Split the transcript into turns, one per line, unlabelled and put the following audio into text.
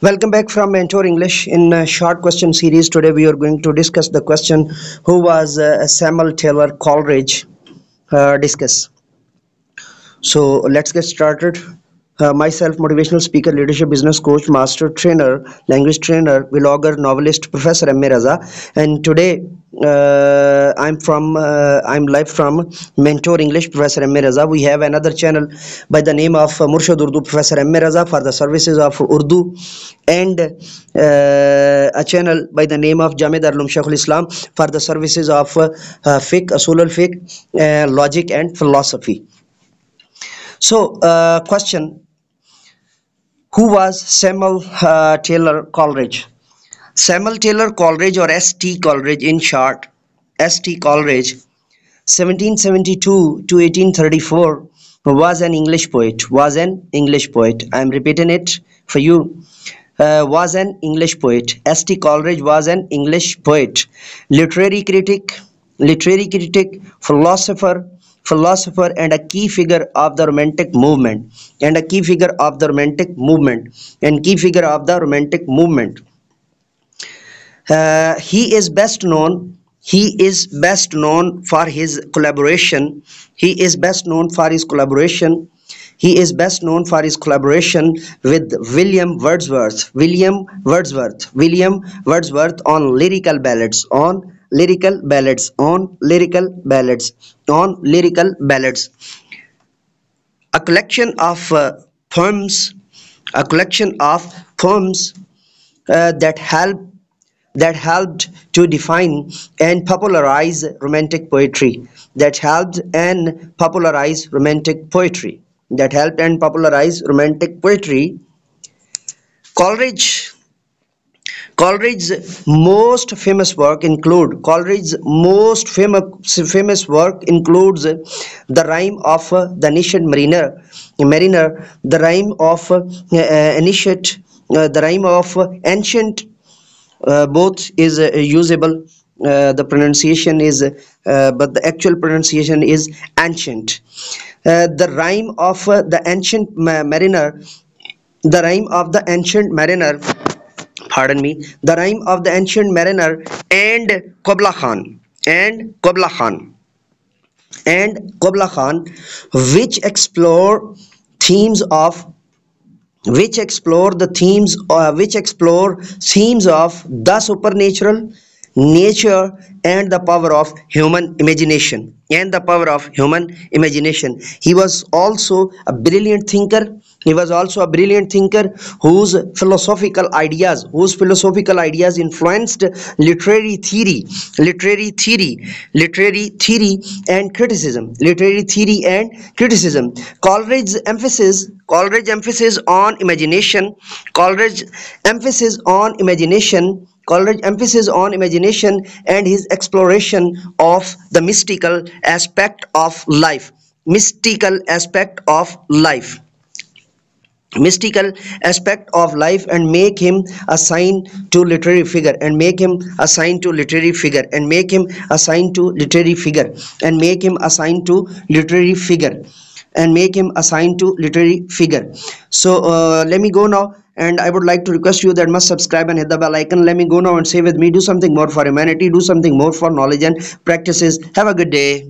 Welcome back from Mentor English. In a short question series, today we are going to discuss the question who was Samuel Taylor Coleridge. Discuss. So let's get started. Myself, motivational speaker, leadership business coach, master trainer, language trainer, vlogger, novelist, Professor M. Raza. And today I'm live from Mentor English, Professor M. Raza. We have another channel by the name of Murshid Urdu, Professor M. Raza, for the services of Urdu, and a channel by the name of Jamid Arlum Shaykhul Islam for the services of fiqh, asul al fiqh, logic and philosophy. So, question: who was Samuel Taylor Coleridge? Samuel Taylor Coleridge, or S.T. Coleridge in short, S.T. Coleridge, 1772 to 1834, was an English poet. Was an English poet. I am repeating it for you. Was an English poet. S.T. Coleridge was an English poet, literary critic, philosopher, and a key figure of the Romantic movement, he is best known. For his collaboration. He is best known for his collaboration with William Wordsworth. On lyrical ballads. A collection of poems. That helped to define and popularize romantic poetry. Coleridge Coleridge's most famous work includes the rhyme of the ancient the rhyme of ancient. Both is usable. The pronunciation is, but the actual pronunciation is ancient. The rhyme of the ancient mariner. The rhyme of the ancient mariner. Pardon me. The rhyme of the ancient mariner and Kubla Khan, which explore themes of the supernatural, nature, and the power of human imagination. He was also a brilliant thinker. Whose philosophical ideas influenced literary theory and criticism. Coleridge's emphasis on imagination. And his exploration of the mystical aspect of life. And make him a sign to literary figure. So let me go now, and I would like to request you that must subscribe and hit the bell icon. Let me go now and say with me: do something more for humanity, do something more for knowledge and practices. Have a good day.